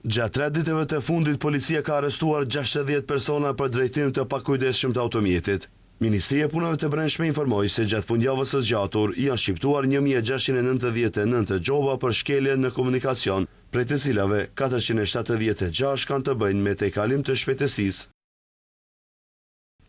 Gjatë 3 ditëve të fundit, policia ka arrestuar 60 persona për drejtim të pakujdesshëm të automjetit. Ministria e Punëve të Brendshme informoi se gjatë fundjavës së zgjatur janë shqiptuar 1699 gjova për shkelje në komunikacion, prej të cilave 476 kanë të bëjnë me tejkalim të shpejtësisë.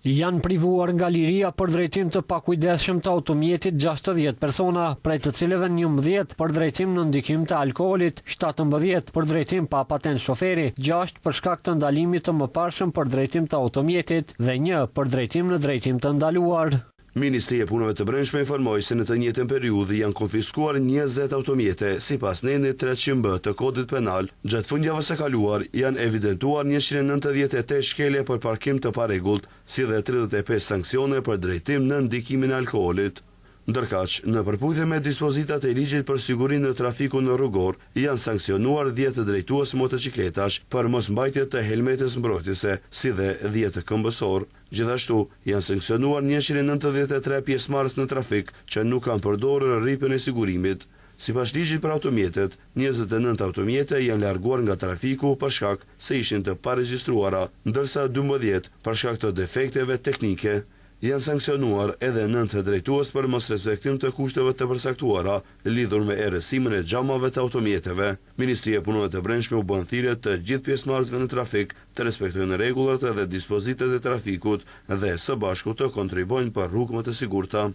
Janë privuar nga liria për drejtim të pakujdesshëm të automjetit 60 persona, prej të cilëve 11 për drejtim në ndikim të alkoolit, 17 për drejtim pa patent shoferi, 6 për shkak të ndalimit të mëparshëm për drejtim të automjetit dhe 1 për drejtim në drejtim të ndaluar. Ministria e Punëve të Brendshme informoi se në të njëjtën periudhë janë konfiskuar 20 automjete sipas nenit 300B të Kodit Penal. Gjatë fundjavës së kaluar janë evidentuar 198 shkelje për parkim të parregullt, si dhe 35 sanksione për drejtim në ndikimin e alkoolit. Ndërkaq, në përputhje me dispozitat e ligjit për sigurinë në trafikun rrugor, janë sanksionuar 10 drejtues motocikletash për mosmbajtje të helmetës mbrojtëse, si dhe 10 këmbësor. Gjithashtu, janë sanksionuar 193 pjesëmarrës në trafik që nuk kanë përdorur rripën e sigurimit. Sipas ligjit për automjetet, 29 automjete janë larguar nga trafiku për shkak se ishin të paregjistruara, ndërsa 12 për shkak të defekteve teknike. Janë sanksionuar edhe 9 drejtues për mosrespektim të kushteve të përcaktuara lidhur me erësimin e xhamave të automjeteve. Ministria e Punëve të Brendshme u bën thirrje të gjithë pjesëmarrësve në trafik të respektojnë rregullat dhe dispozitat e trafikut dhe së bashku të kontribuojnë për rrugë më të sigurta.